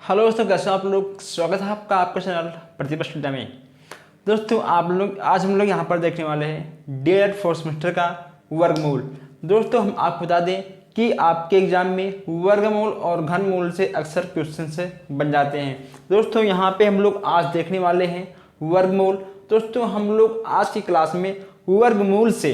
Hello दोस्तों, कैसे हो आप लोग। स्वागत है आपका आपका चैनल प्रतिपक्ष विद्या में। दोस्तों आज हम लोग यहाँ पर देखने वाले हैं डी.एड फोर्थ सेमेस्टर का वर्गमूल। दोस्तों हम आपको बता दें कि आपके एग्जाम में वर्गमूल और घनमूल से अक्सर क्वेश्चन से बन जाते हैं। दोस्तों यहाँ पे हम लोग आज देखने वाले हैं वर्गमूल। दोस्तों हम लोग आज की क्लास में वर्गमूल से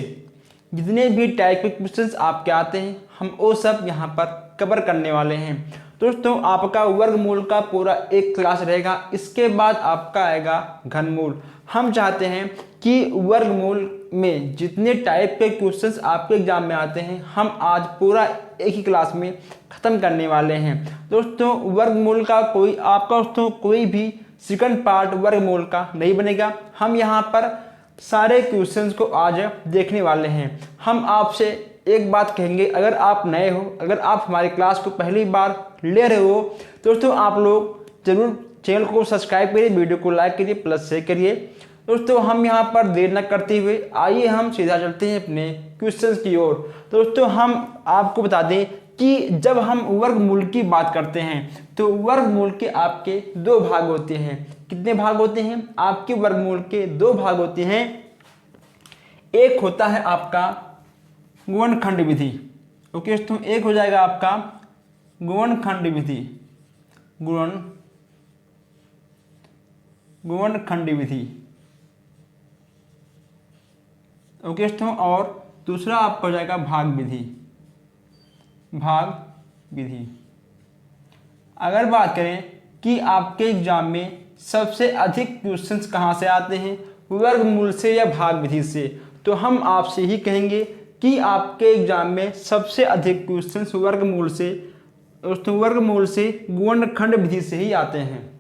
जितने भी टाइप के क्वेश्चंस आपके आते हैं हम वो सब यहाँ पर कवर करने वाले हैं। दोस्तों आपका वर्गमूल का पूरा एक क्लास रहेगा, इसके बाद आपका आएगा घनमूल। हम चाहते हैं कि वर्गमूल में जितने टाइप के क्वेश्चंस आपके एग्जाम में आते हैं हम आज पूरा एक ही क्लास में ख़त्म करने वाले हैं। दोस्तों वर्गमूल का कोई भी सेकंड पार्ट वर्गमूल का नहीं बनेगा। हम यहाँ पर सारे क्वेश्चंस को आज देखने वाले हैं। हम आपसे एक बात कहेंगे, अगर आप नए हो, अगर आप हमारी क्लास को पहली बार ले रहे हो, दोस्तों आप लोग जरूर चैनल को सब्सक्राइब करिए, वीडियो को लाइक करिए, प्लस शेयर करिए। दोस्तों हम यहाँ पर देर न करते हुए आइए हम सीधा चलते हैं अपने क्वेश्चंस की ओर। दोस्तों हम आपको बता दें कि जब हम वर्गमूल की बात करते हैं तो वर्गमूल के आपके दो भाग होते हैं। कितने भाग होते हैं? आपके वर्गमूल के दो भाग होते हैं। एक होता है आपका गुणनखंड विधि। ओके दोस्तों, एक हो जाएगा आपका गुणनखंड विधि, गुणनखंड विधि। ओके दोस्तों, और दूसरा आपका हो जाएगा भाग विधि, भाग विधि। अगर बात करें कि आपके एग्जाम में सबसे अधिक क्वेश्चंस कहाँ से आते हैं, वर्गमूल से या भाग विधि से, तो हम आपसे ही कहेंगे कि आपके एग्जाम में सबसे अधिक क्वेश्चंस वर्गमूल से गुणनखंड विधि से ही आते हैं।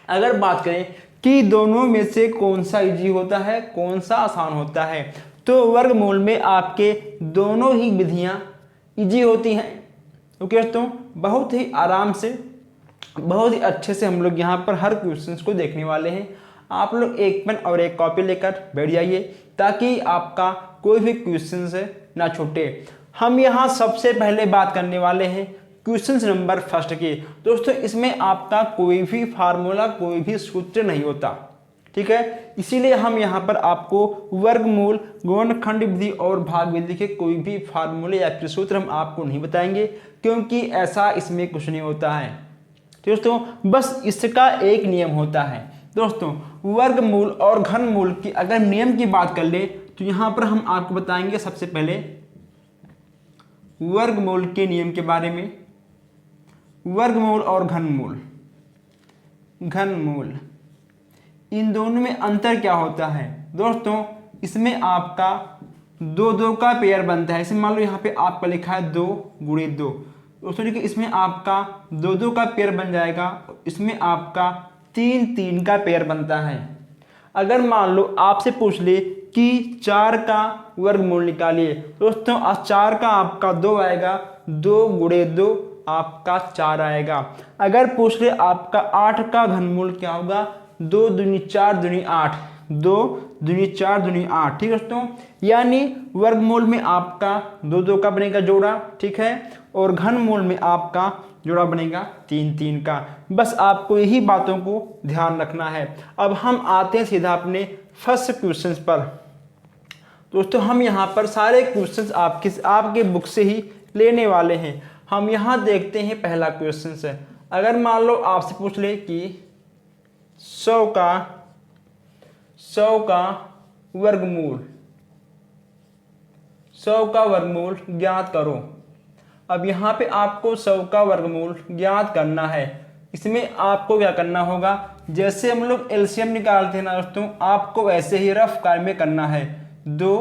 अगर बात करें कि दोनों में से कौन सा इजी होता है, कौन सा आसान होता है, तो वर्गमूल में आपके दोनों ही विधियां इजी होती हैं। ओके दोस्तों, बहुत ही आराम से, बहुत ही अच्छे से हम लोग यहाँ पर हर क्वेश्चंस को देखने वाले हैं। आप लोग एक पेन और एक कॉपी लेकर बैठ जाइए ताकि आपका कोई भी क्वेश्चन से ना छूटे। हम यहाँ सबसे पहले बात करने वाले हैं क्वेश्चन नंबर फर्स्ट की। दोस्तों इसमें आपका कोई भी फार्मूला, कोई भी सूत्र नहीं होता, ठीक है। इसीलिए हम यहाँ पर आपको वर्गमूल, गुणनखंड विधि और भाग विधि के कोई भी फार्मूले या फिर सूत्र हम आपको नहीं बताएंगे, क्योंकि ऐसा इसमें कुछ नहीं होता है दोस्तों। बस इसका एक नियम होता है। दोस्तों वर्गमूल और घनमूल की अगर नियम की बात कर ले तो यहाँ पर हम आपको बताएंगे सबसे पहले वर्गमूल के नियम के बारे में। वर्गमूल और घनमूल, इन दोनों में अंतर क्या होता है? दोस्तों इसमें आपका दो दो का पेयर बनता है। इसमें मान लो यहाँ पे आपका लिखा है 2 गुणे 2। दोस्तों देखिए इसमें आपका दो दो का पेयर बन जाएगा, इसमें आपका 3 3 का पेयर बनता है। अगर मान लो आपसे पूछ ले कि 4 का वर्गमूल निकालिए, दोस्तों 4 का आपका 2 आएगा, 2 गुणे 2 आपका 4 आएगा। अगर पूछ ले आपका 8 का घनमूल क्या होगा, 2 दूनी 4 दूनी 8, 2 दूनी 4 दूनी 8, ठीक है दोस्तों। यानी वर्गमूल में आपका 2 2 का बनेगा जोड़ा, ठीक है, और घनमूल में आपका जोड़ा बनेगा 3 3 का। बस आपको यही बातों को ध्यान रखना है। अब हम आते हैं सीधा अपने फर्स्ट क्वेश्चन पर। दोस्तों हम यहाँ पर सारे क्वेश्चंस आपके बुक से ही लेने वाले हैं। हम यहाँ देखते हैं पहला क्वेश्चन से। अगर मान लो आपसे पूछ ले कि 100 का वर्गमूल, 100 का वर्गमूल ज्ञात करो। अब यहाँ पे आपको 100 का वर्गमूल ज्ञात करना है। इसमें आपको क्या करना होगा, जैसे हम लोग एलसीएम निकालते हैं ना दोस्तों, आपको वैसे ही रफ कार में करना है। 2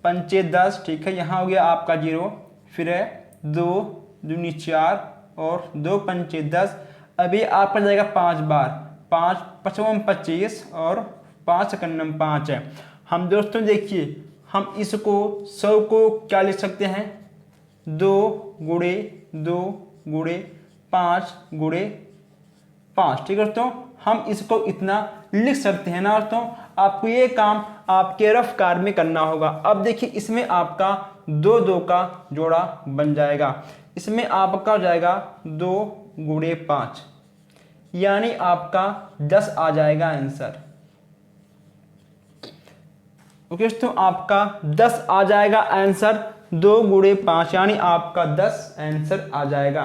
पंचे 10, ठीक है, यहाँ हो गया आपका 0, फिर है 2 दूनी 4 और 2 पंचे 10। अभी आपका जाएगा 5 बार, 5 पचवम 25 और 5 कन्नम 5 है। हम दोस्तों देखिए हम इसको 100 को क्या लिख सकते हैं, 2 गुणे 2 गुणे 5 गुणे 5, ठीक है दोस्तों। हम इसको इतना लिख सकते हैं ना दोस्तों। आपको ये काम आपके रफ कार में करना होगा। अब देखिए इसमें आपका 2 2 का जोड़ा बन जाएगा। इसमें आपका हो जाएगा 2 गुणे 5, यानी आपका 10 आ जाएगा आंसर। ओके दोस्तों, आपका 10 आ जाएगा आंसर। 2 गुणे 5 यानी आपका 10 आंसर आ जाएगा।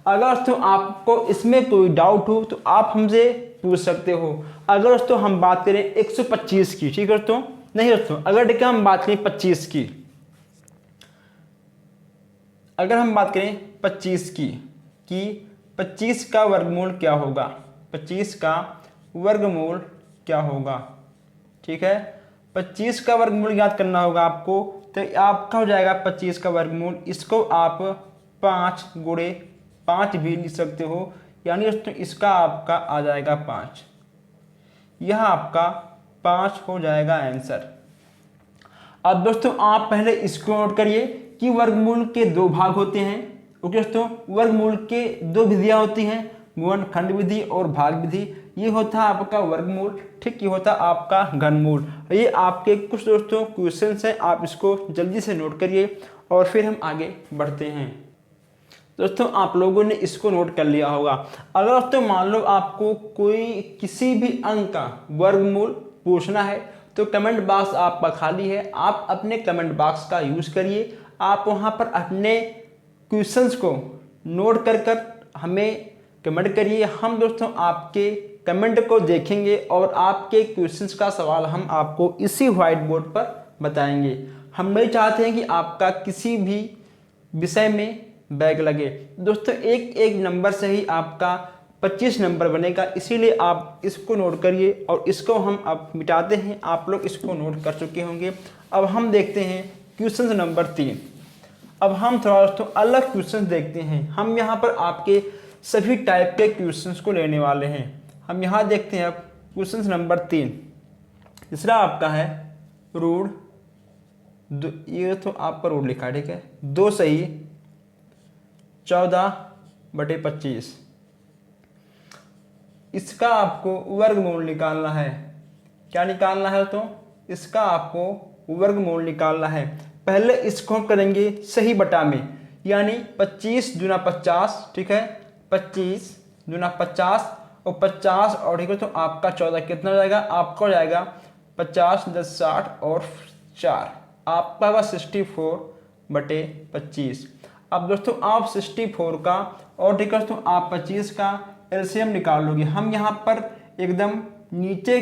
अगर दोस्तों आपको इसमें कोई डाउट हो तो आप हमसे पूछ सकते हो। अगर दोस्तों हम बात करें 125 की, ठीक है दोस्तों, नहीं दोस्तों, अगर देखिए हम बात करें 25 की, अगर हम बात करें 25 की कि 25 का वर्गमूल क्या होगा, 25 का वर्गमूल क्या होगा, ठीक है। 25 का वर्गमूल याद करना होगा आपको, तो आपका हो जाएगा 25 का वर्गमूल, इसको आप 5 गुणे 5 भी लिख सकते हो, यानी दोस्तों इसका आपका आ जाएगा 5, यह आपका 5 हो जाएगा आंसर। अब दोस्तों आप पहले इसको नोट करिए कि वर्गमूल के 2 भाग होते हैं। ओके दोस्तों, वर्गमूल के 2 विधियां होती हैं, गुणनखंड विधि और भाग विधि। ये होता है आपका वर्गमूल, ठीक, ये होता है आपका घनमूल। ये आपके कुछ दोस्तों क्वेश्चंस हैं, आप इसको जल्दी से नोट करिए और फिर हम आगे बढ़ते हैं। दोस्तों आप लोगों ने इसको नोट कर लिया होगा। अगर दोस्तों मान लो आपको कोई किसी भी अंक का वर्गमूल पूछना है तो कमेंट बॉक्स आपका खाली है, आप अपने कमेंट बॉक्स का यूज करिए। आप वहां पर अपने क्वेश्चंस को नोट कर हमें कमेंट करिए। हम दोस्तों आपके कमेंट को देखेंगे और आपके क्वेश्चंस का सवाल हम आपको इसी व्हाइट बोर्ड पर बताएंगे। हम नहीं चाहते हैं कि आपका किसी भी विषय में बैग लगे। दोस्तों एक एक नंबर से ही आपका 25 नंबर बनेगा, इसीलिए आप इसको नोट करिए और इसको हम अब मिटाते हैं। आप लोग इसको नोट कर चुके होंगे। अब हम देखते हैं क्वेश्चन नंबर 3। अब हम थोड़ा दोस्तों अलग क्वेश्चन देखते हैं। हम यहाँ पर आपके सभी टाइप के क्वेश्चंस को लेने वाले हैं। हम यहाँ देखते हैं अब क्वेश्चन नंबर 3। तीसरा आपका है रूट, ये तो आपका रूट लिखा है, ठीक है, 2 सही 14/25, इसका आपको वर्गमूल निकालना है। क्या निकालना है तो इसका आपको वर्गमूल निकालना है। पहले इसको हम करेंगे सही बटा में, यानी 25 दूना 50, ठीक है, 25 दूना 50 और 50 और ठीक है तो आपका 14 कितना हो जाएगा, आपका हो जाएगा 50 10 60 और 4, आपका होगा 64/25। अब दोस्तों आप 64 का और ठीक है दोस्तों आप 25 का एलसीएम निकाल लोगे। हम यहाँ पर एकदम नीचे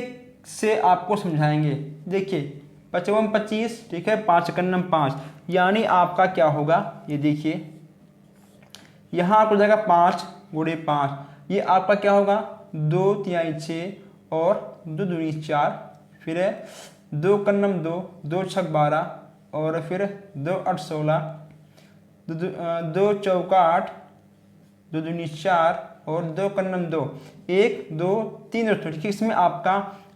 से आपको समझाएंगे। देखिए 55 25, ठीक है, 5 कन्नम 5, यानी आपका क्या होगा, ये देखिए यहाँ आपको जाएगा 5 गुणे 5, ये आपका क्या होगा 2 तिहाई 6 और 2 दूनी 4, फिर है 2 कन्नम 2, 2 छक 12 और फिर 2 8 16, 2 चौका 8, 2 दूनी 4 और 2 कन्नम 2, 1 2 3 दोस्तों, ठीक है। इसमें आपका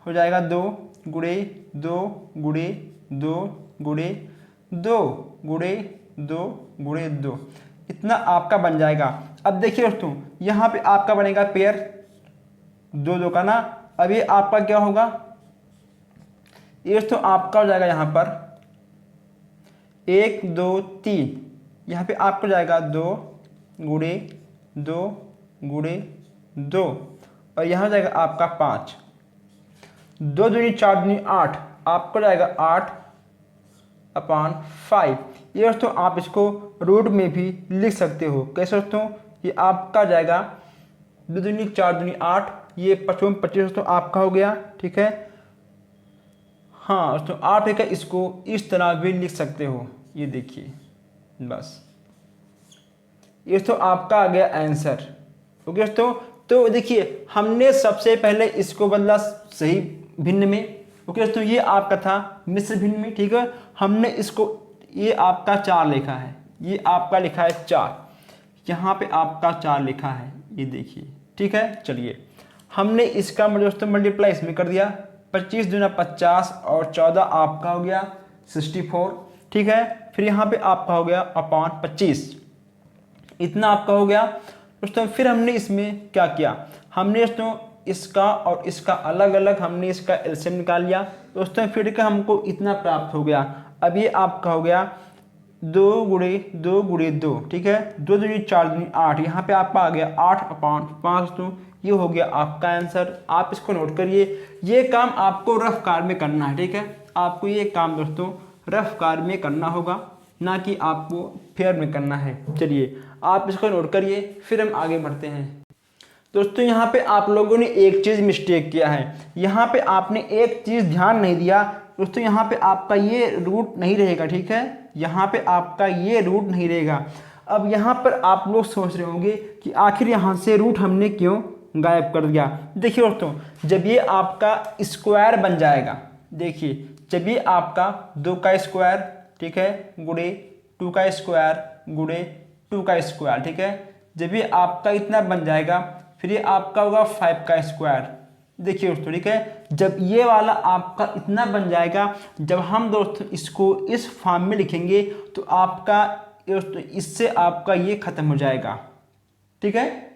हो जाएगा 2 गुणे 2 गुणे 2 गुणे 2 गुणे 2 गुणे 2, इतना आपका बन जाएगा। अब देखिए दोस्तों यहाँ पे आपका बनेगा पेयर 2 2 का ना। अब ये आपका क्या होगा, ये दोस्तों आपका हो जाएगा यहाँ पर 1 2 3, यहाँ पे आपको जाएगा 2 गुणे 2 गुणे 2 और यहाँ जाएगा आपका 5, 2 दूनी 4 दूनी 8, आपको जाएगा 8/5। ये दोस्तों आप इसको रूट में भी लिख सकते हो। कैसे दोस्तों, ये आपका जाएगा 2 दूनी 4 दूनी 8, ये 55 25 दोस्तों आपका हो गया, ठीक है। हाँ दोस्तों 8 है, इसको इस तरह भी लिख सकते हो, ये देखिए बस, ये तो आपका आ गया आंसर। ओके दोस्तों, तो देखिए हमने सबसे पहले इसको बदला सही भिन्न में। ओके दोस्तों, ये आपका था मिश्र भिन्न में, ठीक है। हमने इसको, ये आपका 4 लिखा है, ये आपका लिखा है 4, यहाँ पे आपका 4 लिखा है, ये देखिए, ठीक है। चलिए हमने इसका दोस्तों मल्टीप्लाई इसमें कर दिया, 25 दूना 50 और 14 आपका हो गया 64, ठीक है। फिर यहाँ पे आपका हो गया अपॉन 25, इतना आपका हो गया दोस्तों। फिर हमने इसमें क्या किया, हमने दोस्तों इसका और इसका अलग अलग हमने इसका एलसीएम निकाल लिया दोस्तों। फिर का हमको इतना प्राप्त हो गया। अब ये आपका हो गया 2 ठीक है, 2 दूनी 4 दूनी 8, यहाँ पे आपका आ गया 8/5 दोस्तों, ये हो गया आपका आंसर। आप इसको नोट करिए, ये काम आपको रफ कार में करना है, ठीक है, आपको ये काम दोस्तों रफ कार में करना होगा, ना कि आपको फेयर में करना है। चलिए आप इसको नोट करिए, फिर हम आगे बढ़ते हैं। दोस्तों यहाँ पे आप लोगों ने एक चीज़ मिस्टेक किया है, यहाँ पे आपने एक चीज़ ध्यान नहीं दिया दोस्तों, यहाँ पे आपका ये रूट नहीं रहेगा, ठीक है, यहाँ पे आपका ये रूट नहीं रहेगा। अब यहाँ पर आप लोग सोच रहे होंगे कि आखिर यहाँ से रूट हमने क्यों गायब कर दिया। देखिए दोस्तों, जब ये आपका स्क्वायर बन जाएगा, देखिए जब ये आपका 2 का स्क्वायर, ठीक है, गुणे 2 का स्क्वायर गुणे 2 का स्क्वायर, ठीक है, जब ये आपका इतना बन जाएगा, फिर ये आपका होगा 5 का स्क्वायर। देखिए दोस्तों, ठीक है, जब ये वाला आपका इतना बन जाएगा, जब हम दोस्तों इसको इस फॉर्म में लिखेंगे तो आपका दोस्तों इससे आपका ये खत्म हो जाएगा, ठीक है,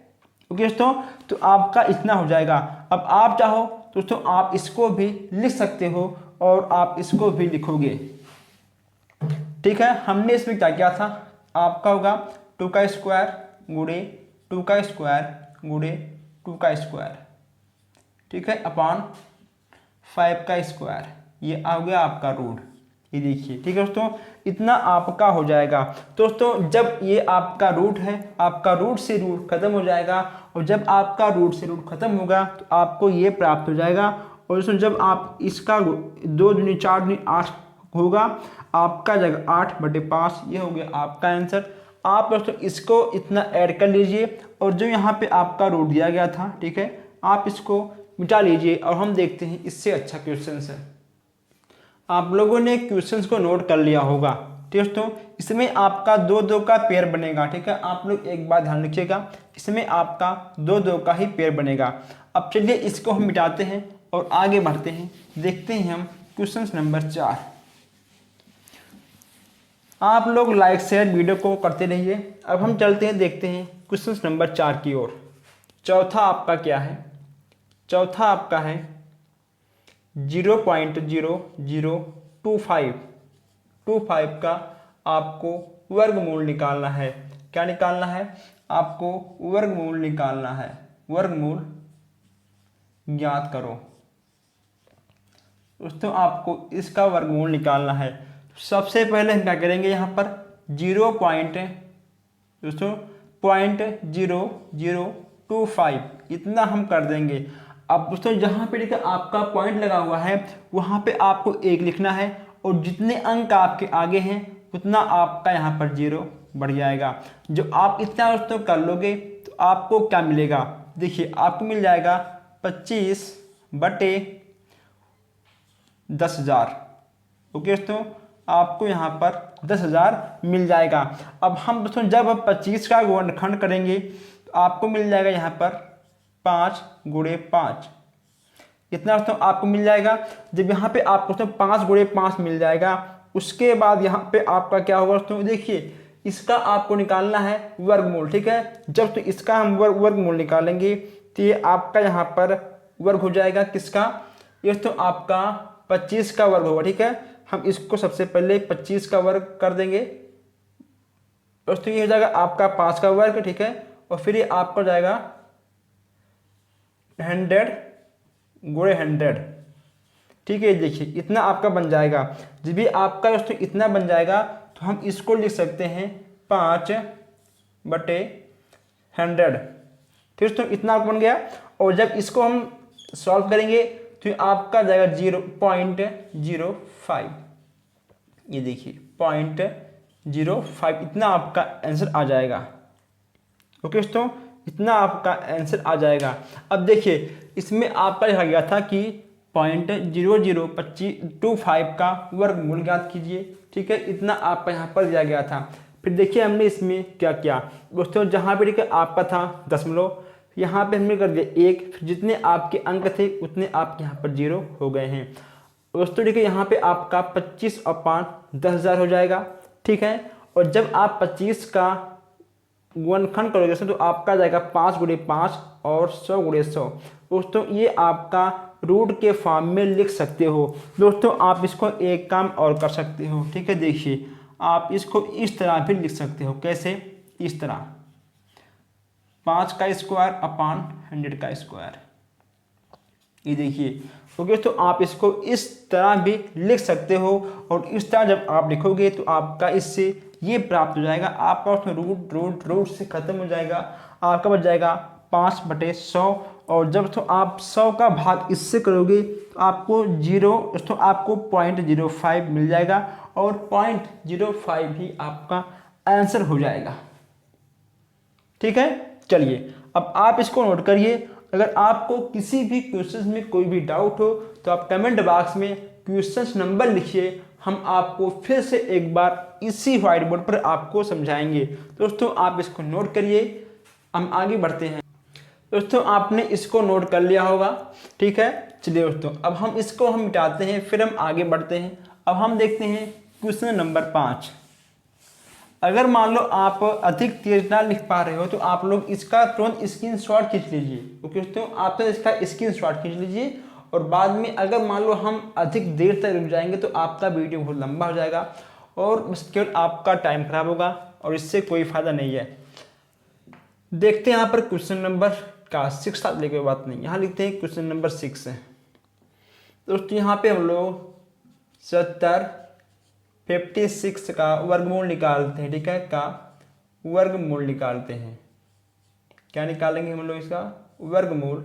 ओके दोस्तों, तो आपका इतना हो जाएगा। अब आप चाहो दोस्तों आप इसको भी लिख सकते हो और आप इसको भी लिखोगे, ठीक है। हमने इसमें क्या किया था, आपका होगा 2 का स्क्वायर गुणे 2 का स्क्वायर गुणे 2 का स्क्वायर, ठीक है, अपॉन 5 का स्क्वायर, ये आ गया आपका रूट, ये देखिए, ठीक है दोस्तों, इतना आपका हो जाएगा। दोस्तों जब ये आपका रूट है, आपका रूट से रूट खत्म हो जाएगा, और जब आपका रूट से रूट खत्म होगा तो आपको ये प्राप्त हो जाएगा। और दोस्तों जब आप इसका 2 दूनी 4 दूनी 8 होगा, आपका जगह 8/5, ये हो गया आपका आंसर। आप दोस्तों इसको इतना ऐड कर लीजिए, और जो यहाँ पे आपका रूट दिया गया था, ठीक है, आप इसको मिटा लीजिए, और हम देखते हैं इससे अच्छा क्वेश्चन है। आप लोगों ने क्वेश्चंस को नोट कर लिया होगा, ठीक है दोस्तों, इसमें आपका 2-2 का पेयर बनेगा, ठीक है, आप लोग एक बात ध्यान रखिएगा, इसमें आपका 2-2 का ही पेयर बनेगा। अब चलिए इसको हम मिटाते हैं और आगे बढ़ते हैं, देखते हैं हम क्वेश्चन नंबर 4। आप लोग लाइक शेयर वीडियो को करते रहिए। अब हम चलते हैं, देखते हैं क्वेश्चन नंबर 4 की ओर। चौथा आपका क्या है, चौथा आपका है 0.0025 का आपको वर्गमूल निकालना है। क्या निकालना है, आपको वर्गमूल निकालना है, वर्गमूल ज्ञात करो। दोस्तों आपको इसका वर्गमूल निकालना है। सबसे पहले हम क्या करेंगे, यहाँ पर 0.0025 इतना हम कर देंगे। अब दोस्तों जहाँ पे देखिए आपका पॉइंट लगा हुआ है, वहाँ पे आपको 1 लिखना है, और जितने अंक आपके आगे हैं उतना आपका यहाँ पर 0 बढ़ जाएगा। जो आप इतना दोस्तों कर लोगे तो आपको क्या मिलेगा, देखिए आपको मिल जाएगा 25/10,000। ओके दोस्तों, आपको यहाँ पर 10,000 मिल जाएगा। अब हम दोस्तों जब 25 का गुणनखंड करेंगे तो आपको मिल जाएगा यहाँ पर 5 × 5, इतना दोस्तों आपको मिल जाएगा। जब यहाँ पे आपको दोस्तों 5 × 5 मिल जाएगा, उसके बाद यहाँ पे आपका क्या होगा दोस्तों, देखिए इसका आपको निकालना है वर्गमूल, ठीक है। जब तो इसका हम वर्गमूल निकालेंगे तो ये आपका यहाँ पर वर्ग हो जाएगा, किसका, ये दोस्तों आपका 25 का वर्ग होगा, ठीक है। हम इसको सबसे पहले 25 का वर्ग कर देंगे दोस्तों, ये हो जाएगा आपका 5 का वर्ग, ठीक है, और फिर ये आपका जाएगा 100 × 100, ठीक है। देखिए इतना आपका बन जाएगा। जब भी आपका दोस्तों इतना बन जाएगा तो हम इसको लिख सकते हैं 5/100, ठीक दोस्तों, इतना आपको बन गया। और जब इसको हम सॉल्व करेंगे तो आपका जाएगा 0.05, ये देखिए 0.05, इतना आपका आंसर आ जाएगा। ओके दोस्तों, इतना आपका आंसर आ जाएगा। अब देखिए इसमें आपका लिखा गया था कि 0.0025 का वर्गमूल ज्ञात कीजिए, ठीक है, इतना आपका यहाँ पर दिया गया था। फिर देखिए हमने इसमें क्या किया दोस्तों, जहाँ पे देखिए आपका था दशमलव, यहाँ पे हमने कर दिया 1, फिर जितने आपके अंक थे उतने आपके यहाँ पर 0 हो गए हैं दोस्तों। देखिए यहाँ पे आपका 25/10,000 हो जाएगा, ठीक है। और जब आप 25 का गुणनखंड करोगे तो आपका जाएगा 5 × 5 और 100 × 100 दोस्तों, ये आपका रूट के फॉर्म में लिख सकते हो दोस्तों। आप इसको एक काम और कर सकते हो, ठीक है। देखिए आप इसको इस तरह भी लिख सकते हो। कैसे? इस तरह 5 का स्क्वायर अपान 100 का स्क्वायर। ये देखिए, ओके। तो आप इसको इस तरह भी लिख सकते हो और इस तरह जब आप लिखोगे तो आपका इससे ये प्राप्त हो जाएगा। आपका उसमें रूट रूट रूट से खत्म हो जाएगा। आपका बच जाएगा 5/100। और जब तो आप 100 का भाग इससे करोगे तो आपको 0.05 मिल जाएगा और 0.05 ही आपका आंसर हो जाएगा। ठीक है, चलिए अब आप इसको नोट करिए। अगर आपको किसी भी क्वेश्चन में कोई भी डाउट हो तो आप कमेंट बॉक्स में क्वेश्चन नंबर लिखिए, हम आपको फिर से एक बार इसी व्हाइट बोर्ड पर आपको समझाएंगे। दोस्तों आप इसको नोट करिए, हम आगे बढ़ते हैं। दोस्तों आपने इसको नोट कर लिया होगा, ठीक है। चलिए दोस्तों अब हम इसको मिटाते हैं, फिर हम आगे बढ़ते हैं। अब हम देखते हैं क्वेश्चन नंबर 5। अगर मान लो आप अधिक तेज ना लिख पा रहे हो तो आप लोग इसका तुरंत स्क्रीनशॉट खींच लीजिए। ओके दोस्तों, आप तो इसका स्क्रीनशॉट खींच लीजिए और बाद में अगर मान लो हम अधिक देर तक रुक जाएंगे तो आपका वीडियो बहुत लंबा हो जाएगा और बस केवल आपका टाइम खराब होगा और इससे कोई फायदा नहीं है। देखते हैं यहाँ पर क्वेश्चन नंबर का 6 लेके कोई बात नहीं, यहाँ लिखते हैं क्वेश्चन नंबर 6 है। दोस्तों यहाँ पे हम लोग 56 का वर्गमूल निकालते हैं, ठीक है। का वर्गमूल निकालते हैं। क्या निकालेंगे हम लोग? इसका वर्गमूल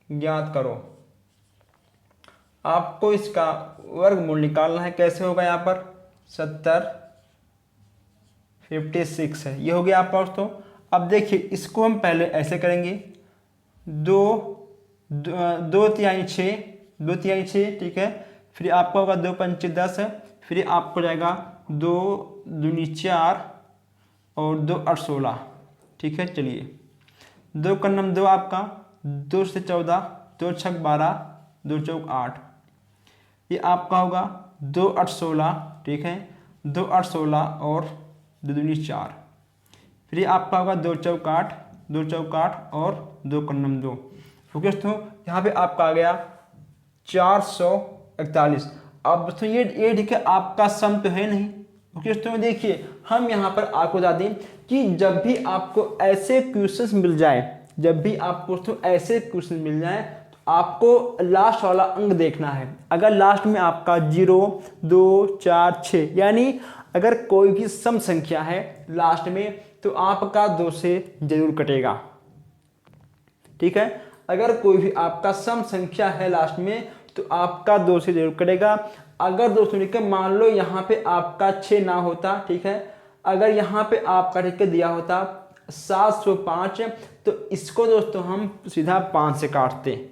ज्ञात करो। आपको इसका वर्गमूल निकालना है। कैसे होगा? यहाँ पर 56 है, ये हो गया आपका दोस्तों। अब देखिए इसको हम पहले ऐसे करेंगे, 2 तिहाई 6, ठीक है। फिर आपका होगा 2 पंचे 10, फिर आपको जाएगा 2 दूनी 4 और 2 8 16, ठीक है। चलिए 2 का नम 2 आपका, 2 से 14, 2 छक 12, 2 चौक 8, ये आपका होगा 2 8 16, ठीक है। 2 8 16 और 2 दूनी 4, फिर आपका होगा 2 चौक 8, 2 चौक 8 और 2 का नम 2। ओके दोस्तों, यहाँ पे आपका आ गया 441। अब दोस्तों ये ठीक है, आपका सम तो है नहीं। ओके दोस्तों, देखिए हम यहाँ पर आपको बता दें कि जब भी आपको ऐसे क्वेश्चंस मिल जाए, तो आपको लास्ट वाला अंक देखना है। अगर लास्ट में आपका 0 2 4 6 यानी अगर कोई भी सम संख्या है लास्ट में तो आपका 2 से जरूर कटेगा, ठीक है। अगर कोई भी आपका सम संख्या है लास्ट में तो आपका 2 से जरूर कटेगा। अगर दोस्तों ठीक है, मान लो यहाँ पे आपका 6 ना होता, ठीक है। अगर यहाँ पे आपका ठीक है दिया होता 705 तो इसको दोस्तों हम सीधा 5 से काटते,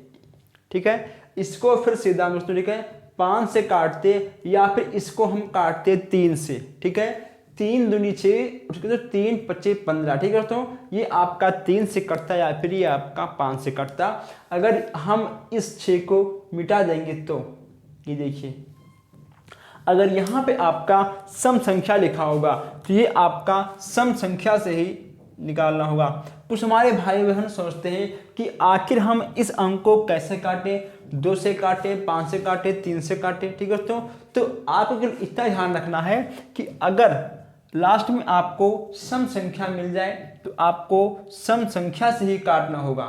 ठीक है। इसको फिर सीधा दोस्तों ठीक है 5 से काटते या फिर इसको हम काटते 3 से, ठीक है। 3 दूनी 6, उसके तो 3 पच्चे 15, ठीक है दोस्तों। ये आपका 3 से कटता या फिर ये आपका 5 से कटता। अगर हम इस 6 को मिटा देंगे तो ये देखिए, अगर यहाँ पे आपका सम संख्या लिखा होगा तो ये आपका सम संख्या से ही निकालना होगा। कुछ हमारे भाई बहन सोचते हैं कि आखिर हम इस अंक को कैसे काटें, 2 से काटे, 5 से काटे, 3 से काटे, ठीक है दोस्तों। तो आपको इतना ध्यान रखना है कि अगर लास्ट में आपको सम संख्या मिल जाए तो आपको सम संख्या से ही काटना होगा,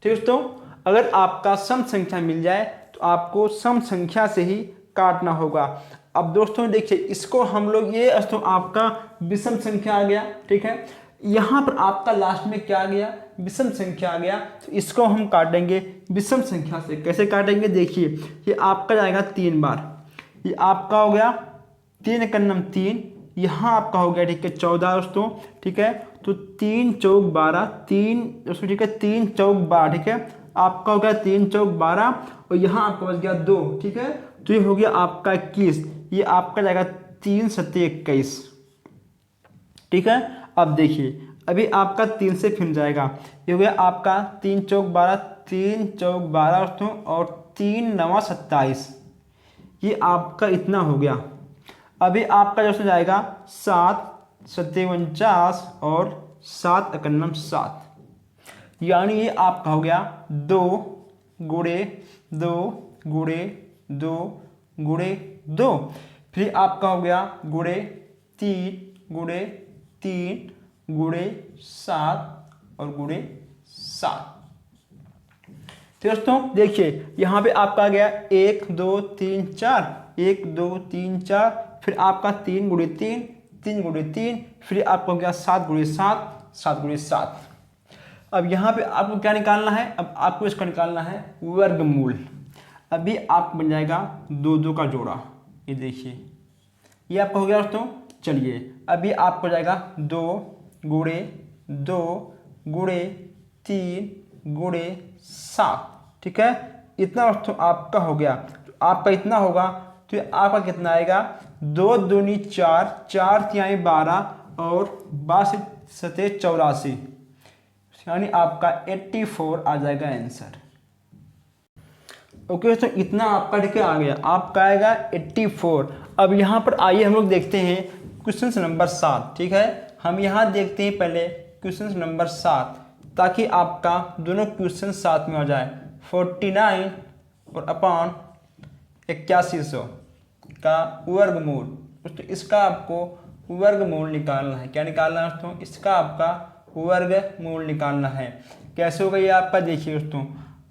ठीक है दोस्तों। अगर आपका सम संख्या मिल जाए तो आपको सम संख्या से ही काटना होगा। अब दोस्तों देखिए इसको हम लोग, ये दोस्तों आपका विषम संख्या आ गया, ठीक है। यहाँ पर आपका लास्ट में क्या आ गया? विषम संख्या आ गया। तो इसको हम काटेंगे विषम संख्या से। कैसे काटेंगे? देखिए ये आपका जाएगा 3 बार, ये आपका हो गया 3 का नम 3, यहाँ आपका हो गया ठीक है 14 दोस्तों, ठीक है। तो 3 चौक 12, 3 दोस्तों ठीक है 3 चौक 12, ठीक है। आपका हो गया 3 चौक 12 और यहाँ आपका बच गया 2, ठीक है। तो ये हो गया आपका 21, ये आपका जाएगा 3 सत्ते 21, ठीक है। अब देखिए अभी आपका 3 से फिर जाएगा, ये हो गया आपका 3 चौक 12, 3 चौक 12 दोस्तों और 3 9 27, ये आपका इतना हो गया। अभी आपका दोस्तों जाएगा 7 सत्ते 49 और 7 एकन्नम 7, यानी ये आपका हो गया 2 गुणे 2 गुणे 2 गुणे 2। फिर आपका हो गया गुणे 3 गुणे 3 गुणे 7 और गुणे 7। तो दोस्तों देखिए यहाँ पे आपका आ गया 1 2 3 4, 1 2 3 4, फिर आपका 3 गुणे 3, 3 गुणे 3, फिर आपको हो गया 7 गुणे 7, 7 गुणे 7। अब यहाँ पे आपको क्या निकालना है, अब आपको इसका निकालना है वर्गमूल। अभी आप बन जाएगा 2 2 का जोड़ा, ये देखिए ये आपका हो गया दोस्तों। चलिए अभी आपको जाएगा 2 गुणे 2 गुणे 3 गुणे 7, ठीक है। इतना दोस्तों आपका हो गया। तो आपका इतना होगा तो आपका कितना आएगा, 2 दूनी 4, 4 तिहाई 12 और 12 सते 84, यानी आपका 84 आ जाएगा आंसर। ओके दोस्तों इतना आपका ठीक है आ गया, आपका आएगा 84। अब यहाँ पर आइए हम लोग देखते हैं क्वेश्चन नंबर 7, ठीक है। हम यहाँ देखते हैं पहले क्वेश्चन नंबर 7, ताकि आपका दोनों क्वेश्चन साथ में हो जाए। 49 और अपॉन 8100 का वर्गमूल, दोस्तों इसका आपको वर्गमूल निकालना है। क्या निकालना है दोस्तों, इसका आपका वर्गमूल निकालना है। कैसे होगा ये आपका, देखिए दोस्तों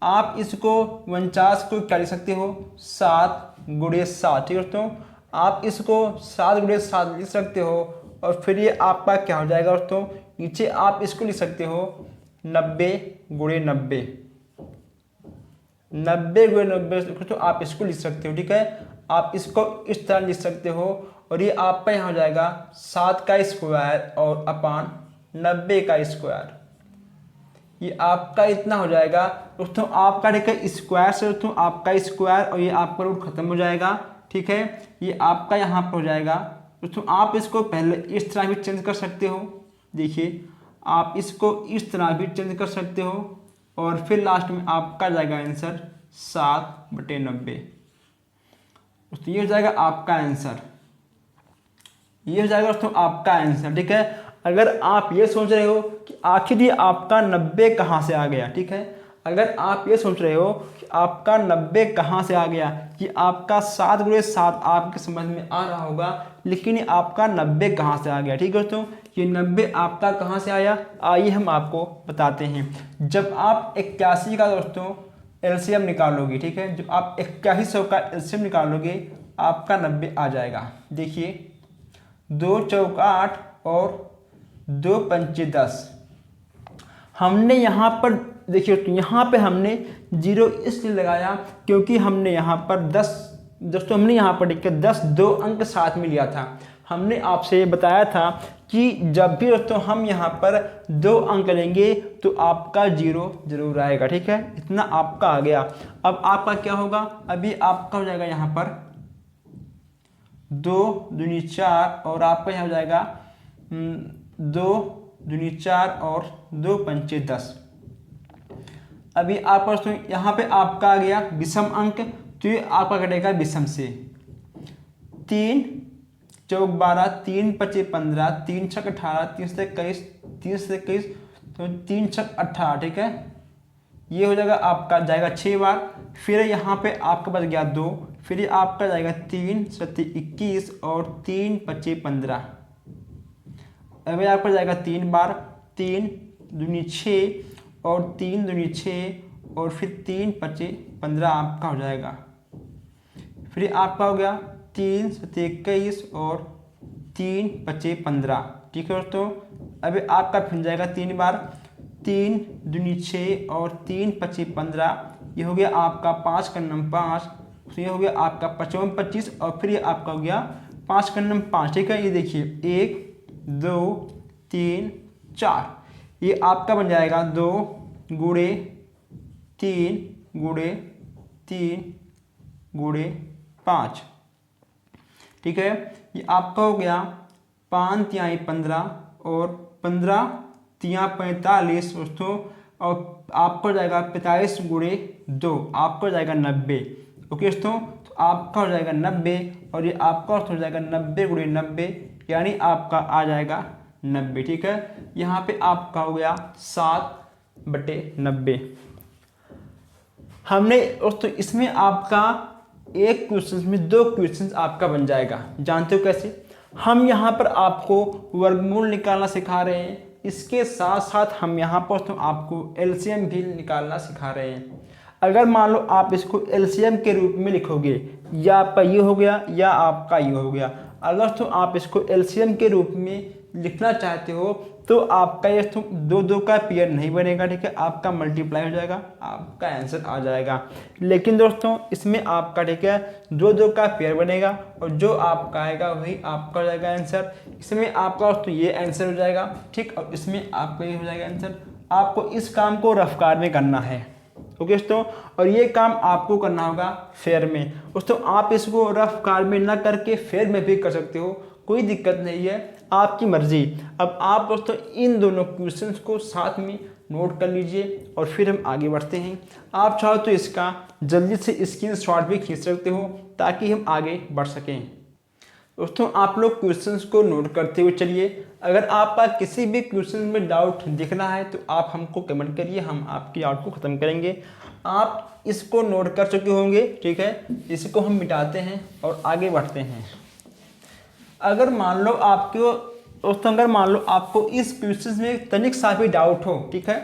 आप इसको 49 को क्या लिख सकते हो, 7 गुणे 7, ठीक है दोस्तों। आप इसको 7 गुणे 7 लिख सकते हो और फिर ये आपका क्या हो जाएगा दोस्तों, नीचे आप इसको लिख सकते हो 90 गुणे 90, 90 गुणे 90, तो आप इसको लिख सकते हो, ठीक है। आप इसको इस तरह लिख सकते हो और ये आपका यहाँ हो जाएगा 7 का स्क्वायर और अपान 90 का स्क्वायर, ये आपका इतना हो जाएगा दोस्तों। आपका ठीक है स्क्वायर से दोस्तों आपका स्क्वायर और ये आपका रूट खत्म हो जाएगा, ठीक है। ये आपका यहाँ पर हो जाएगा दोस्तों। आप इसको पहले इस तरह भी चेंज कर सकते हो, देखिए आप इसको इस तरह भी चेंज कर सकते हो और फिर लास्ट में आपका जाएगा आंसर 7/90। तो ये हो जाएगा आपका आंसर, ये हो जाएगा दोस्तों आपका आंसर, ठीक है। अगर आप ये सोच रहे हो कि आखिर ये आपका 90 कहाँ से आ गया, ठीक है, अगर आप ये सोच रहे हो कि आपका 90 कहाँ से आ गया, कि आपका 7 गुणे 7 आपके समझ में आ रहा होगा, लेकिन ये आपका 90 कहाँ से आ गया, ठीक है दोस्तों। ये 90 आपका कहाँ से आया, आइए हम आपको बताते हैं। जब आप 81 का दोस्तों एलसीएम निकालोगे, ठीक है, जब आप 8100 का एलसीएम निकालोगे आपका 90 आ जाएगा। देखिए 2 चौक 8 और 2 पंचे 10। हमने यहाँ पर देखिए तो यहाँ पे हमने 0 इसलिए लगाया क्योंकि हमने यहाँ पर 10 दोस्तों, हमने यहाँ पर देखिए 10 2 अंक साथ में लिया था। हमने आपसे ये बताया था कि जब भी दोस्तों हम यहाँ पर 2 अंक लेंगे तो आपका 0 जरूर आएगा, ठीक है। इतना आपका आ गया। अब आपका क्या होगा, अभी आपका हो जाएगा यहाँ पर 2 दूनी 4 और आपका यहाँ हो जाएगा 2 दूनी 4 और 2 पंचे 10। अभी आप दोस्तों यहाँ पे आपका आ गया विषम अंक, तो ये आपका कटेगा विषम से। 3 चौक 12, 3 पचे 15, 3 छक 18, 3 से 21, 3 से 21, तो 3 छक 18, ठीक है। ये हो जाएगा आपका जाएगा 6 बार। फिर यहाँ पे आपका बच गया 2, फिर ये आपका जाएगा 3 सत्ते 21 और 3 पचे 15। अभी आपका जाएगा 3 बार, 3 दूनी 6 और 3 दूनी 6 और फिर 3 पचे 15 आपका हो जाएगा। फिर आपका हो गया 3 सत्ते 21 और 3 पचे 15, ठीक है दोस्तों। अभी आपका फिर जाएगा 3 बार, 3 दूनी 6 और 3 पचे 15, ये हो गया आपका 5 का नंबर 5, तो ये हो गया आपका 5 25 और फिर ये आपका हो गया 5 का नंबर 5, ठीक है। ये देखिए 1 2 3 4, ये आपका बन जाएगा 2 गुणे 3 गुणे 3 गुणे 5, ठीक है। ये आपका हो गया 5 तिहाई 15 और 15 तिहाई 45 दोस्तों, और आपको जाएगा 45 गुणे 2, आपको जाएगा 90, ओके दोस्तों। तो आपका हो जाएगा 90 और ये आपका हो जाएगा 90 गुणे 90, यानी आपका आ जाएगा 90, ठीक है। यहाँ पे आपका हो गया 7/90। हमने दोस्तों इसमें आपका एक क्वेश्चन में 2 क्वेश्चन आपका बन जाएगा। जानते हो कैसे? हम यहाँ पर आपको वर्गमूल निकालना सिखा रहे हैं, इसके साथ साथ हम यहाँ पर तो आपको एलसीएम भी निकालना सिखा रहे हैं। अगर मान लो आप इसको एलसीएम के रूप में लिखोगे, या आपका ये हो गया या आपका ये हो गया, अगर तो आप इसको एलसीएम के रूप में लिखना चाहते हो तो आपका ये तो 2 का पेयर नहीं बनेगा, ठीक है, आपका मल्टीप्लाई हो जाएगा, आपका आंसर आ जाएगा। लेकिन दोस्तों इसमें आपका, ठीक है, 2 का पेयर बनेगा और जो आपका आएगा वही आपका हो जाएगा आंसर। इसमें आपका दोस्तों ये आंसर हो जाएगा, ठीक, और इसमें आपका ये हो जाएगा आंसर। आपको इस काम को रफ्तार में करना है, ओके दोस्तों, और ये काम आपको करना होगा फेयर में। दोस्तों आप इसको रफ कार में ना करके फेयर में भी कर सकते हो, कोई दिक्कत नहीं है, आपकी मर्जी। अब आप दोस्तों इन दोनों क्वेश्चंस को साथ में नोट कर लीजिए और फिर हम आगे बढ़ते हैं। आप चाहो तो इसका जल्दी से स्क्रीनशॉट भी खींच सकते हो ताकि हम आगे बढ़ सकें। दोस्तों आप लोग क्वेश्चंस को नोट करते हुए चलिए। अगर आपका किसी भी क्वेश्चन में डाउट दिख रहा है तो आप हमको कमेंट करिए, हम आपकी डाउट को ख़त्म करेंगे। आप इसको नोट कर चुके होंगे, ठीक है, इसको हम मिटाते हैं और आगे बढ़ते हैं। अगर मान लो आपको दोस्तों, अगर मान लो आपको इस क्वेश्चन में तनिक सा भी डाउट हो, ठीक है,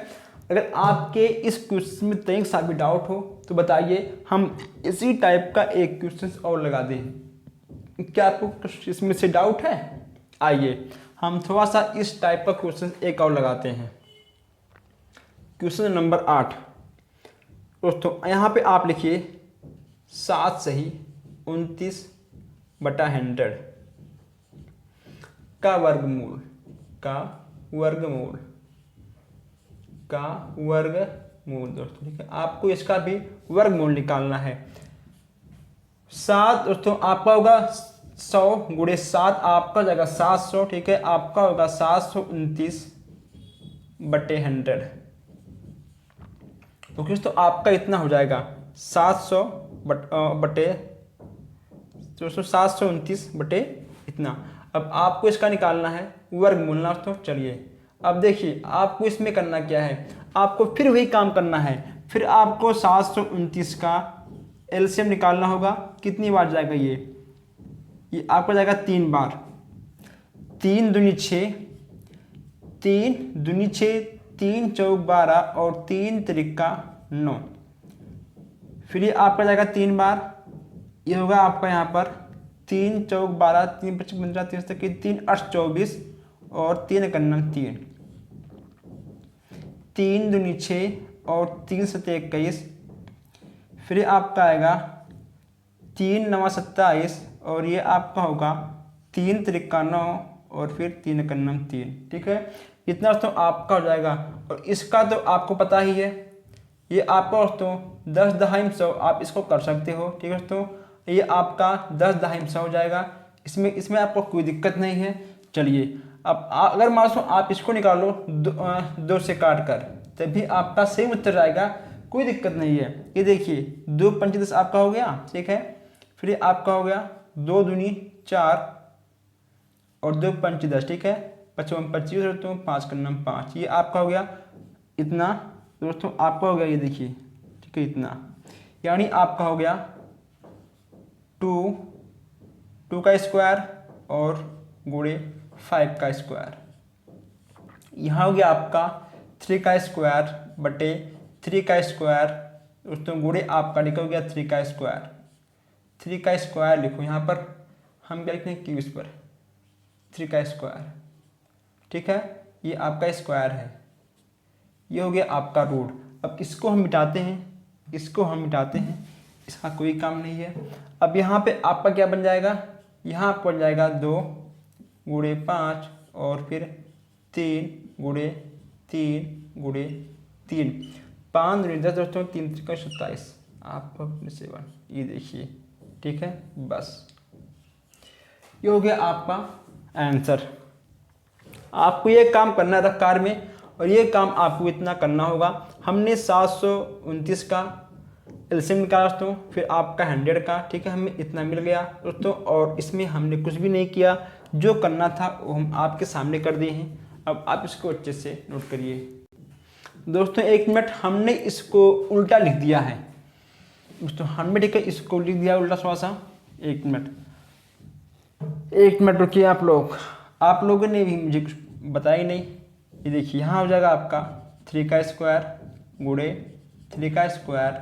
अगर आपके इस क्वेश्चन में तनिक सा भी डाउट हो तो बताइए, हम इसी टाइप का एक क्वेश्चन और लगा दें। क्या आपको कुछ इसमें से डाउट है? आइए हम थोड़ा सा इस टाइप का क्वेश्चन एक और लगाते हैं। क्वेश्चन नंबर 8 दोस्तों, यहाँ पे आप लिखिए 7 सही 29/100 का वर्गमूल, दोस्तों, ठीक है, आपको इसका भी वर्गमूल निकालना है। 7 दोस्तों आपका होगा 100 गुणे 7, आपका जाएगा 700, ठीक है, आपका होगा 729/100। तो दोस्तों आपका इतना हो जाएगा 729 इतना। अब आपको इसका निकालना है वर्गमूल ना दोस्तों। चलिए अब देखिए आपको इसमें करना क्या है, आपको फिर वही काम करना है। फिर आपको 729 का एलसीएम निकालना होगा। कितनी बार जाएगा ये आपको जाएगा 3 बार। 3 दूनी 6, 3 दूनी 6, 3 चौक 12 और 3 त्रिका 9। फिर ये आपका जाएगा 3 बार, ये होगा आपका यहाँ पर 3 चौक 12, 3 पच्चीस 15, 3 तक 3 8 24 और 3 कन्नम 3, 3 दूनी 6 और 3 7 21। फिर आपका आएगा 3 9 27 और ये आपका होगा 3 त्रिका 9 और फिर 3 कन्नम 3, ठीक है, इतना दोस्तों आपका हो जाएगा। और इसका तो आपको पता ही है, ये आपका दोस्तों 10/100 आप इसको कर सकते हो, ठीक है दोस्तों, ये आपका 10/100 हो जाएगा। इसमें आपको कोई दिक्कत नहीं है। चलिए अब अगर मान लो आप इसको निकालो 2 से काट कर, तभी आपका सही उत्तर आएगा, कोई दिक्कत नहीं है। ये देखिए 2 पंच 10 आपका हो गया, ठीक है, फिर आपका हो गया 2 दूनी 4 और 2 पंच 10, ठीक है, 55 25 दोस्तों, 5 कन्नम 5, ये आपका हो गया इतना दोस्तों, आपका हो गया ये देखिए, ठीक है, इतना, यानी आपका हो गया 2 का स्क्वायर और गुणे 5 का स्क्वायर। यहाँ हो गया आपका 3 का स्क्वायर बटे 3 का स्क्वायर दोस्तों गुणे आपका लिखा हो गया 3 का स्क्वायर। 3 का स्क्वायर लिखो, यहाँ पर हम क्या लिखते हैं क्यूब पर 3 का स्क्वायर, ठीक है, ये आपका स्क्वायर है, ये हो गया आपका रूट। अब इसको हम मिटाते हैं, इसका कोई काम नहीं है। अब यहाँ पे आपका क्या बन जाएगा, यहाँ पर बन जाएगा 2 गुणे 5 और फिर 3 गुणे 3 गुणे 3, 5 गुणे 10 दोस्तों, 3 त्रिका 27, आपका 7, ये देखिए, ठीक है, बस ये हो गया आपका आंसर। आपको ये काम करना है रफ्तार में, और ये काम आपको इतना करना होगा। हमने 729 का एलसीएम निकाला दोस्तों, फिर आपका 100 का, ठीक है, हमें इतना मिल गया दोस्तों, और इसमें हमने कुछ भी नहीं किया, जो करना था वो हम आपके सामने कर दिए हैं। अब आप इसको अच्छे से नोट करिए दोस्तों। 1 मिनट, हमने इसको उल्टा लिख दिया है, तो हमने ठीक है इसको लिख दिया उल्टा थोड़ा सा। एक मिनट रुकिए आप लोगों ने भी मुझे कुछ बताया ही नहीं। ये देखिए यहाँ हो जाएगा आपका 3 का स्क्वायर गुणे 3 का स्क्वायर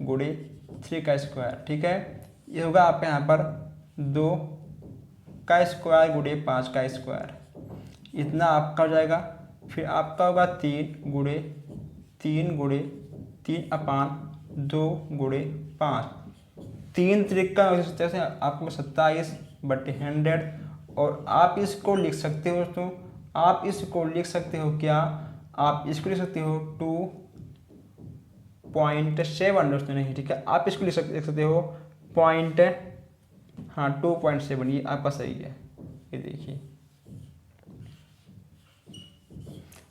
गुणे 3 का स्क्वायर, ठीक है। ये होगा आपके यहाँ पर 2 का स्क्वायर गुणे 5 का स्क्वायर, इतना आपका हो जाएगा। फिर आपका होगा 3 गुणे 3/2 गुणे 5, 3 त्रिका से आपको 27/100। और आप इसको लिख सकते हो दोस्तों, आप इसको लिख सकते हो क्या, आप इसको लिख सकते हो 2.7 दोस्तों, नहीं ठीक है, आप इसको लिख सकते हो 2.7, ये आपका सही है। ये देखिए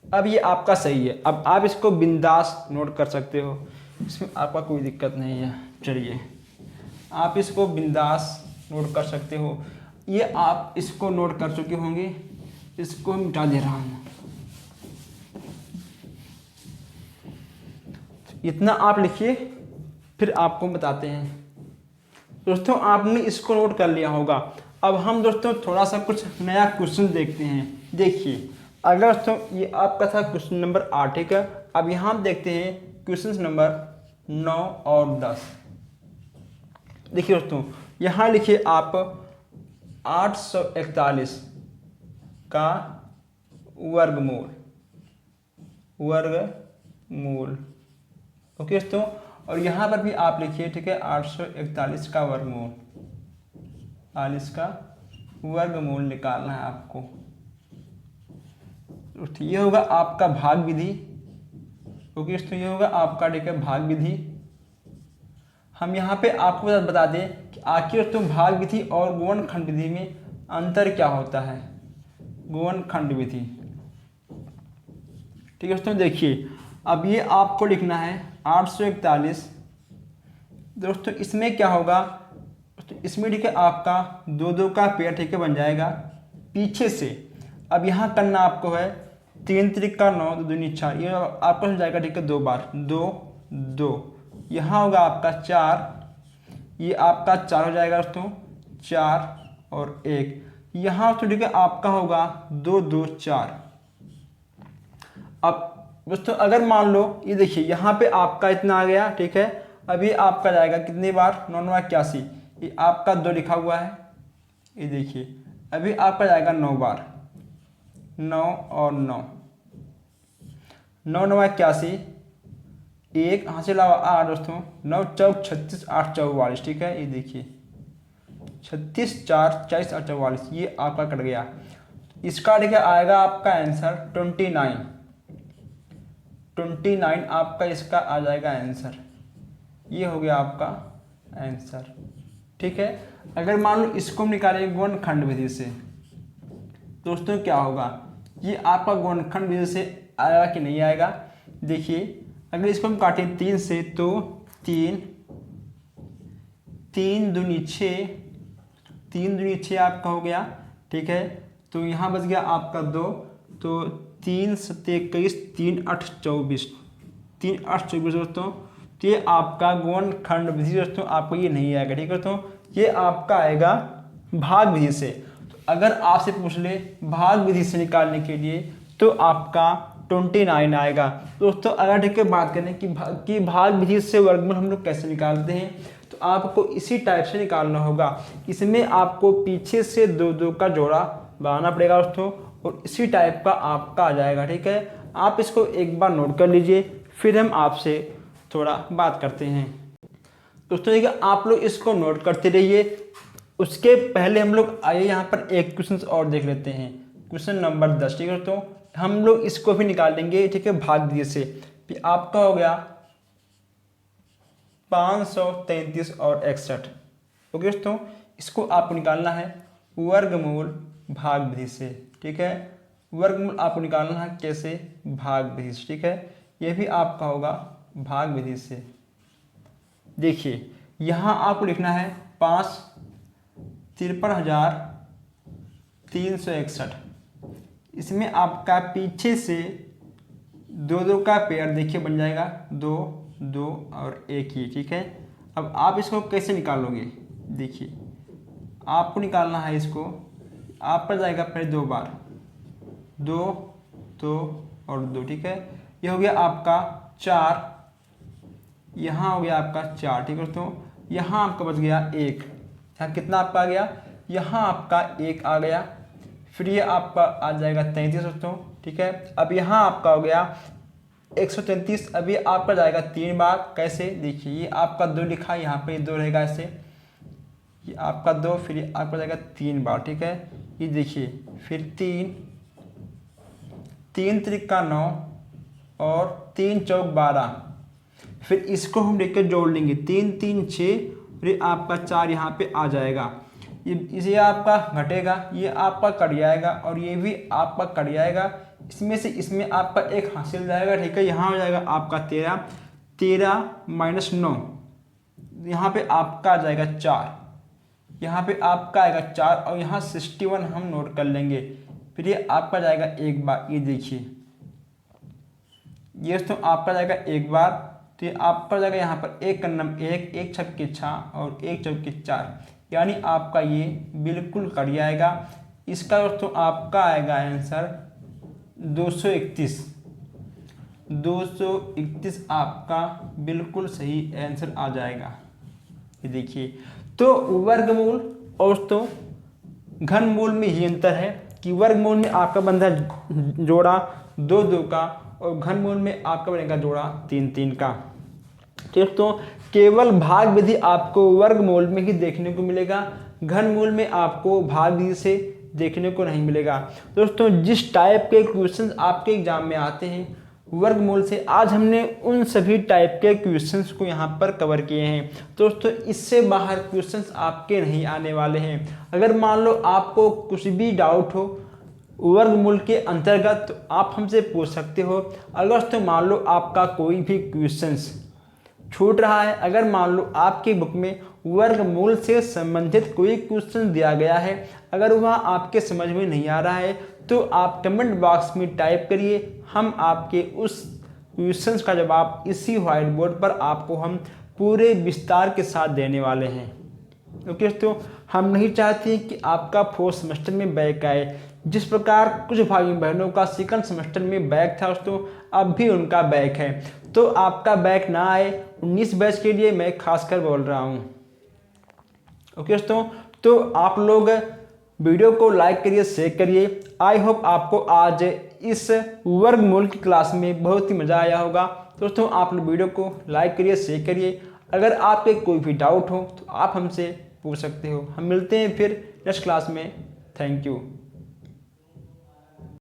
अब ये आपका सही है। अब आप इसको बिंदास नोट कर सकते हो, इसमें आपका कोई दिक्कत नहीं है। चलिए आप इसको बिंदास नोट कर सकते हो। ये आप इसको नोट कर चुके होंगे, इसको मिटा दे रहा हूँ। इतना आप लिखिए, फिर आपको बताते हैं। दोस्तों आपने इसको नोट कर लिया होगा। अब हम दोस्तों थोड़ा सा कुछ नया क्वेश्चन देखते हैं। देखिए अगर दोस्तों ये आपका था क्वेश्चन नंबर 8, ठीक है। अब यहाँ हम देखते हैं क्वेश्चन नंबर 9 और 10। देखिए दोस्तों यहाँ लिखिए आप 841 का वर्गमूल, ओके दोस्तों। और यहाँ पर भी आप लिखिए, ठीक है, 841 का वर्गमूल, 40 का वर्गमूल निकालना है आपको। तो ये होगा आपका भाग विधि, ओके दोस्तों, ये होगा आपका, ठीक है, भाग विधि। हम यहाँ पे आपको बता दें कि आखिर दोस्तों भाग विधि और गुणनखंड विधि में अंतर क्या होता है। गुणनखंड विधि, ठीक है दोस्तों। देखिए अब ये आपको लिखना है 841 दोस्तों, इसमें क्या होगा तो इसमें, ठीक है, आपका 2 का पेड़, ठीक है, बन जाएगा पीछे से। अब यहाँ करना आपको है 3 त्रिका 9 2 दूनी 4, ये आपको हो जाएगा, ठीक है, 2 बार 2 यहाँ होगा आपका 4, ये आपका 4 हो जाएगा दोस्तों, 4 और 1 यहाँ तो, ठीक है, आपका होगा 2 2 4। अब दोस्तों अगर मान लो ये देखिए यहाँ पे आपका इतना आ गया, ठीक है। अभी आपका जाएगा कितनी बार, 9 9 81, ये आपका 2 लिखा हुआ है। ये देखिए अभी आपका जाएगा 9 बार, 9 और 9 9 9 81, 1 यहाँ से अलावा 8 दोस्तों, 9 चौक 36 8 44, ठीक है। ये देखिए 36 4 40 8 44, ये आपका कट गया। इसका ठीक है आएगा आपका आंसर 29 आपका इसका आ जाएगा आंसर। ये हो गया आपका आंसर, ठीक है। अगर मान लो इसको हम निकालेंगे गुणनखंड विधि से, दोस्तों क्या होगा, ये आपका गुणनखंड विधि से आएगा कि नहीं आएगा। देखिए अगर इसको हम काटें 3 से तो 3 दूनी 6 आपका हो गया, ठीक है। तो यहाँ बच गया आपका 2, तो 3 7 21 3 8 24, 3 8 24 दोस्तों। तो ये आपका गुणनखंड विधि दोस्तों, आपको ये नहीं आएगा, ठीक है दोस्तों। ये आपका आएगा भाग विधि से। तो अगर आपसे पूछ ले भाग विधि से निकालने के लिए तो आपका 29 आएगा दोस्तों। अगर ठीक है बात करें कि भाग विधि से वर्गमूल हम लोग कैसे निकालते हैं, तो आपको इसी टाइप से निकालना होगा। इसमें आपको पीछे से 2 2 का जोड़ा बनाना पड़ेगा दोस्तों, और इसी टाइप का आपका आ जाएगा, ठीक है। आप इसको एक बार नोट कर लीजिए, फिर हम आपसे थोड़ा बात करते हैं। दोस्तों देखिए आप लोग इसको नोट करते रहिए। उसके पहले हम लोग आइए यहाँ पर एक क्वेश्चन और देख लेते हैं, क्वेश्चन नंबर 10, ठीक है दोस्तों। हम लोग इसको भी निकाल लेंगे, ठीक है, भाग विधि से। आपका हो गया 533 और 61, ओके दोस्तों। इसको आपको निकालना है वर्गमूल भाग विधि से, ठीक है। वर्गमूल आपको निकालना है कैसे, भाग विधि से, ठीक है। यह भी आपका होगा भाग विधि से। देखिए यहाँ आपको लिखना है 5,53,361। इसमें आपका पीछे से 2 2 का पेयर देखिए बन जाएगा, 2 2 और 1 ही, ठीक है। अब आप इसको कैसे निकालोगे, देखिए आपको निकालना है इसको, आप पर जाएगा पहले 2 बार, 2 2 और 2, ठीक है। ये हो गया आपका 4, यहाँ हो गया आपका 4, ठीक है दोस्तों। यहाँ आपका बच गया 1, यहाँ कितना आपका आ गया, यहाँ आपका 1 आ गया, फिर ये आपका आ जाएगा 33 दोस्तों, ठीक है। अब यहाँ आपका हो गया 133, अब ये आपका जाएगा 3 बार, कैसे, देखिए ये आपका 2 लिखा है, यहाँ पे 2 रहेगा ऐसे, ये आपका 2, फिर ये आपका जाएगा 3 बार, ठीक है। ये देखिए फिर 3 3 त्रिका 9 और 3 चौक 12, फिर इसको हम लेकर जोड़ लेंगे, 3 3 6, और ये आपका 4 यहाँ पे आ जाएगा, ये आपका घटेगा, ये आपका कट जाएगा और ये भी आपका कट जाएगा, इसमें से इसमें आपका 1 हासिल जाएगा, ठीक है। यहाँ हो जाएगा आपका 13 13 माइनस 9, यहाँ पे आपका आ जाएगा 4, यहाँ पे आपका आएगा 4 और यहाँ 61 हम नोट कर लेंगे, फिर ये आपका जाएगा 1 बार, ये देखिए ये दोस्तों आपका जाएगा 1 बार, तो ये आपका जाएगा यहाँ पर 1 कन्नम 1, 1 छक्के 6 और 1 चौके 4, यानी आपका ये बिल्कुल कट जाएगा। इसका दोस्तों आपका आएगा आंसर 231 231 आपका बिल्कुल सही आंसर आ जाएगा। ये देखिए, तो वर्गमूल और दोस्तों घनमूल में ये अंतर है कि वर्गमूल में आपका बंधा जोड़ा 2 2 का और घनमूल में आपका बनेगा जोड़ा 3 3 का। दोस्तों केवल भाग विधि आपको वर्गमूल में ही देखने को मिलेगा, घनमूल में आपको भाग विधि से देखने को नहीं मिलेगा। दोस्तों जिस टाइप के क्वेश्चंस आपके एग्जाम में आते हैं वर्गमूल से, आज हमने उन सभी टाइप के क्वेश्चंस को यहाँ पर कवर किए हैं। दोस्तों इससे बाहर क्वेश्चंस आपके नहीं आने वाले हैं। अगर मान लो आपको कुछ भी डाउट हो वर्गमूल के अंतर्गत तो आप हमसे पूछ सकते हो। अगर तो मान लो आपका कोई भी क्वेश्चंस छूट रहा है, अगर मान लो आपकी बुक में वर्गमूल से संबंधित कोई क्वेश्चन दिया गया है, अगर वह आपके समझ में नहीं आ रहा है तो आप कमेंट बॉक्स में टाइप करिए, हम आपके उस क्वेश्चंस का जवाब इसी व्हाइट बोर्ड पर आपको हम पूरे विस्तार के साथ देने वाले हैं। ओके दोस्तों, हम नहीं चाहते कि आपका 4th सेमेस्टर में बैक आए। जिस प्रकार कुछ भाई बहनों का 2nd सेमेस्टर में बैक था दोस्तों, अब भी उनका बैक है, तो आपका बैक ना आए 19 बैच के लिए मैं खासकर बोल रहा हूँ। ओके दोस्तों, तो आप लोग वीडियो को लाइक करिए, शेयर करिए। आई होप आपको आज इस वर्गमूल की क्लास में बहुत ही मज़ा आया होगा। दोस्तों आप लोग वीडियो को लाइक करिए, शेयर करिए। अगर आपके कोई भी डाउट हो तो आप हमसे पूछ सकते हो। हम मिलते हैं फिर नेक्स्ट क्लास में। Thank you.